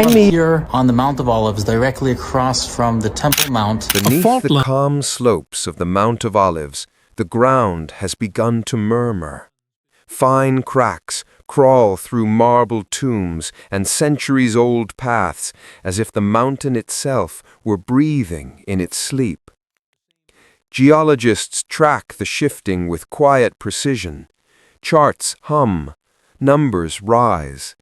Here on the Mount of Olives, directly across from the Temple Mount. Beneath the calm slopes of the Mount of Olives, the ground has begun to murmur. Fine cracks crawl through marble tombs and centuries-old paths, as if the mountain itself were breathing in its sleep. Geologists track the shifting with quiet precision. Charts hum, numbers rise.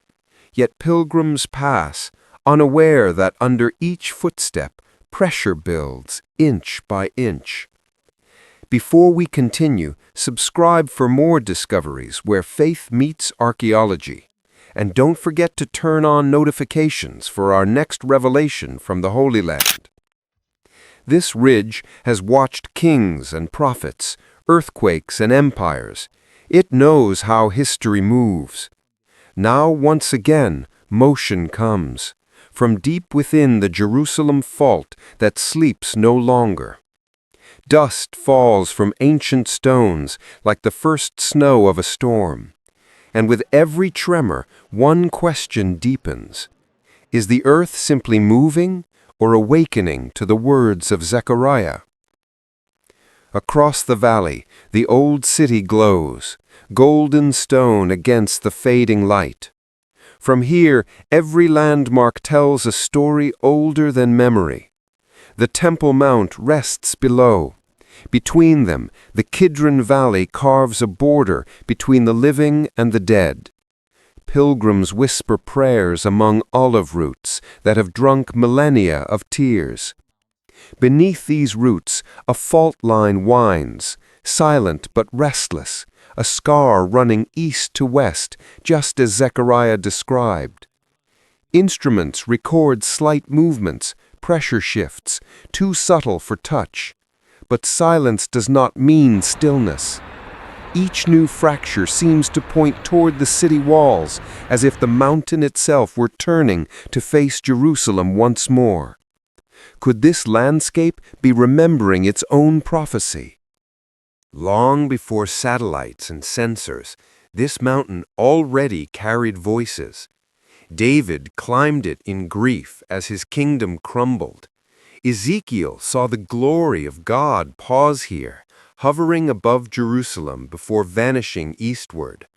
Yet pilgrims pass, unaware that under each footstep, pressure builds inch by inch. Before we continue, subscribe for more discoveries where faith meets archaeology. And don't forget to turn on notifications for our next revelation from the Holy Land. This ridge has watched kings and prophets, earthquakes and empires. It knows how history moves. Now once again, motion comes, from deep within the Jerusalem fault that sleeps no longer. Dust falls from ancient stones like the first snow of a storm. And with every tremor, one question deepens. Is the earth simply moving or awakening to the words of Zechariah? Across the valley, the old city glows, golden stone against the fading light. From here, every landmark tells a story older than memory. The Temple Mount rests below. Between them, the Kidron Valley carves a border between the living and the dead. Pilgrims whisper prayers among olive roots that have drunk millennia of tears. Beneath these roots, a fault line winds, silent but restless, a scar running east to west, just as Zechariah described. Instruments record slight movements, pressure shifts, too subtle for touch. But silence does not mean stillness. Each new fracture seems to point toward the city walls, as if the mountain itself were turning to face Jerusalem once more. Could this landscape be remembering its own prophecy? Long before satellites and sensors, this mountain already carried voices. David climbed it in grief as his kingdom crumbled. Ezekiel saw the glory of God pause here, hovering above Jerusalem before vanishing eastward.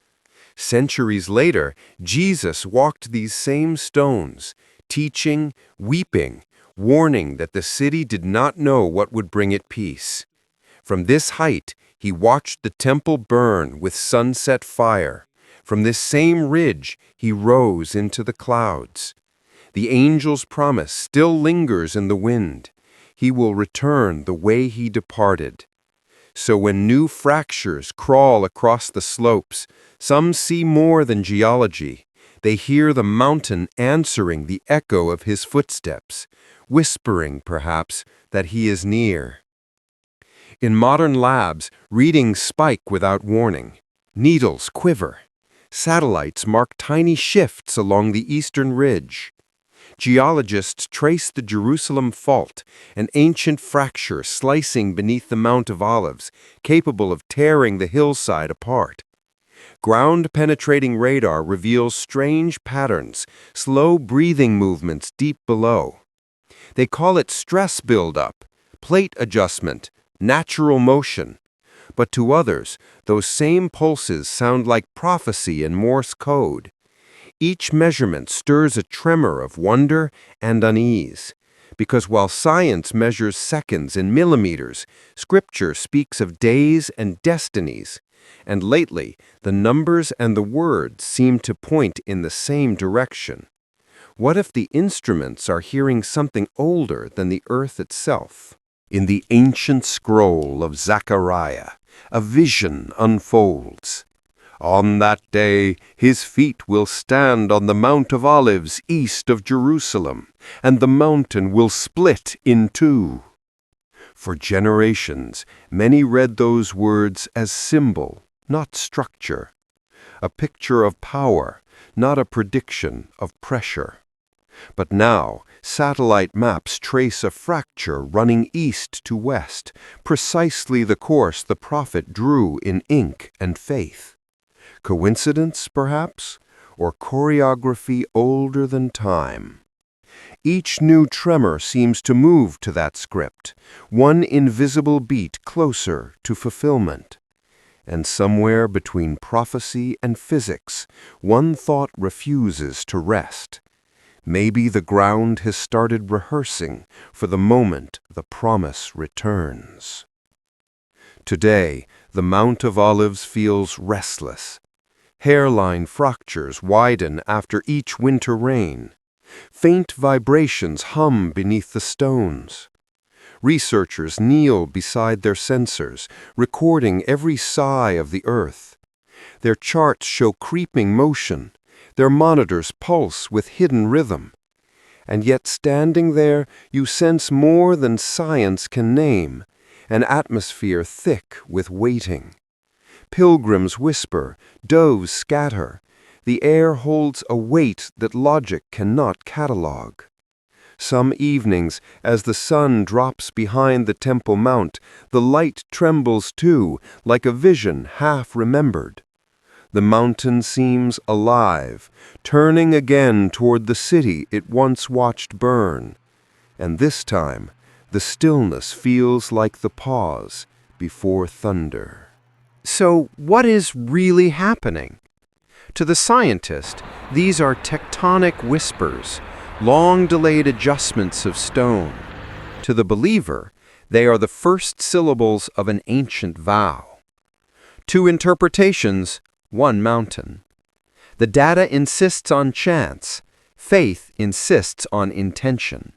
Centuries later, Jesus walked these same stones, teaching, weeping, warning that the city did not know what would bring it peace. From this height, he watched the temple burn with sunset fire. From this same ridge, he rose into the clouds. The angel's promise still lingers in the wind. He will return the way he departed. So when new fractures crawl across the slopes, some see more than geology. They hear the mountain answering the echo of his footsteps, whispering, perhaps, that he is near. In modern labs, readings spike without warning. Needles quiver. Satellites mark tiny shifts along the eastern ridge. Geologists trace the Jerusalem fault, an ancient fracture slicing beneath the Mount of Olives, capable of tearing the hillside apart. Ground-penetrating radar reveals strange patterns, slow breathing movements deep below. They call it stress buildup, plate adjustment, natural motion. But to others, those same pulses sound like prophecy in Morse code. Each measurement stirs a tremor of wonder and unease, because while science measures seconds in millimeters, Scripture speaks of days and destinies, and lately the numbers and the words seem to point in the same direction. What if the instruments are hearing something older than the earth itself? In the ancient scroll of Zechariah, a vision unfolds. On that day, his feet will stand on the Mount of Olives east of Jerusalem, and the mountain will split in two. For generations, many read those words as symbol, not structure. A picture of power, not a prediction of pressure. But now, satellite maps trace a fracture running east to west, precisely the course the prophet drew in ink and faith. Coincidence, perhaps, or choreography older than time? Each new tremor seems to move to that script, one invisible beat closer to fulfillment. And somewhere between prophecy and physics, one thought refuses to rest. Maybe the ground has started rehearsing for the moment the promise returns. Today, the Mount of Olives feels restless. Hairline fractures widen after each winter rain. Faint vibrations hum beneath the stones. Researchers kneel beside their sensors, recording every sigh of the earth. Their charts show creeping motion. Their monitors pulse with hidden rhythm. And yet standing there, you sense more than science can name, an atmosphere thick with waiting. Pilgrims whisper, doves scatter. The air holds a weight that logic cannot catalog. Some evenings, as the sun drops behind the Temple Mount, the light trembles too, like a vision half remembered. The mountain seems alive, turning again toward the city it once watched burn. And this time, the stillness feels like the pause before thunder. So, what is really happening? To the scientist, these are tectonic whispers, long-delayed adjustments of stone. To the believer, they are the first syllables of an ancient vow. Two interpretations, one mountain. The data insists on chance, faith insists on intention.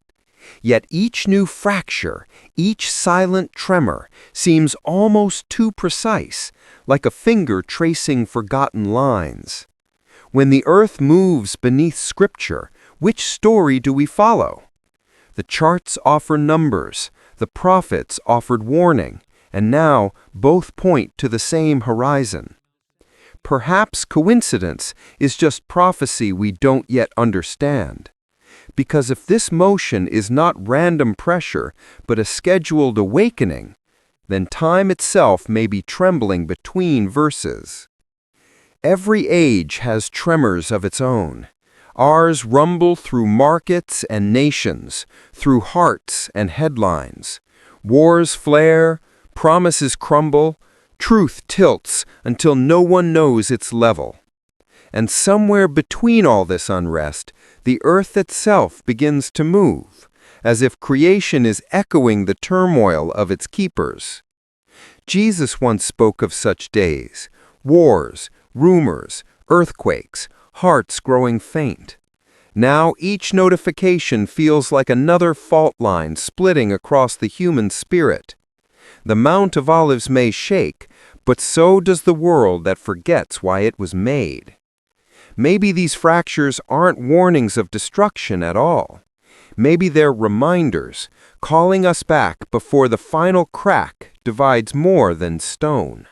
Yet each new fracture, each silent tremor, seems almost too precise, like a finger tracing forgotten lines. When the earth moves beneath Scripture, which story do we follow? The charts offer numbers, the prophets offered warning, and now both point to the same horizon. Perhaps coincidence is just prophecy we don't yet understand. Because if this motion is not random pressure, but a scheduled awakening, then time itself may be trembling between verses. Every age has tremors of its own. Ours rumble through markets and nations, through hearts and headlines. Wars flare, promises crumble, truth tilts until no one knows its level. And somewhere between all this unrest, the earth itself begins to move, as if creation is echoing the turmoil of its keepers. Jesus once spoke of such days, wars, rumors, earthquakes, hearts growing faint. Now each notification feels like another fault line splitting across the human spirit. The Mount of Olives may shake, but so does the world that forgets why it was made. Maybe these fractures aren't warnings of destruction at all. Maybe they're reminders, calling us back before the final crack divides more than stone.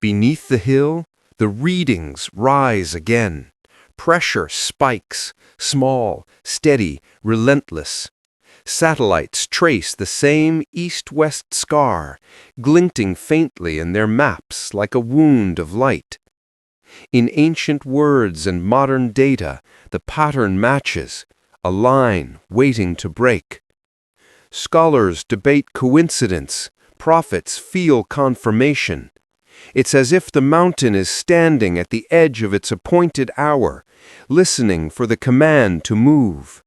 Beneath the hill, the readings rise again. Pressure spikes, small, steady, relentless. Satellites trace the same east-west scar, glinting faintly in their maps like a wound of light. In ancient words and modern data, the pattern matches, a line waiting to break. Scholars debate coincidence, prophets feel confirmation. It's as if the mountain is standing at the edge of its appointed hour, listening for the command to move.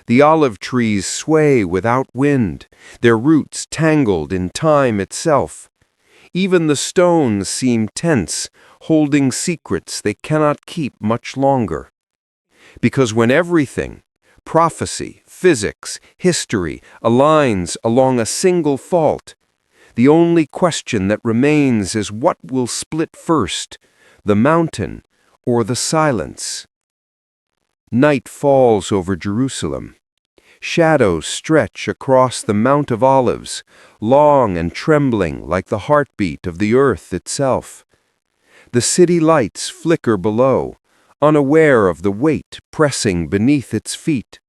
The olive trees sway without wind, their roots tangled in time itself. Even the stones seem tense, holding secrets they cannot keep much longer. Because when everything, prophecy, physics, history, aligns along a single fault, the only question that remains is what will split first, the mountain or the silence. Night falls over Jerusalem. Shadows stretch across the Mount of Olives, long and trembling like the heartbeat of the earth itself. The city lights flicker below, unaware of the weight pressing beneath its feet.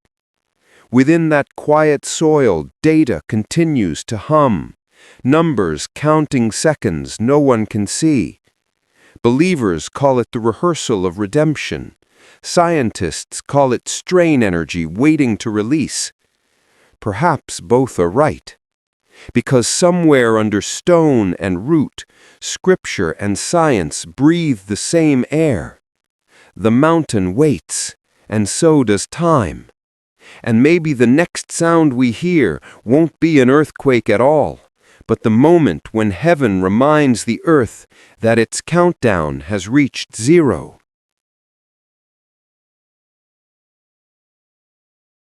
Within that quiet soil, data continues to hum, numbers counting seconds no one can see. Believers call it the rehearsal of redemption, Scientists call it strain energy waiting to release. Perhaps both are right. Because somewhere under stone and root, scripture and science breathe the same air. The mountain waits, and so does time. And maybe the next sound we hear won't be an earthquake at all, but the moment when heaven reminds the earth that its countdown has reached 0.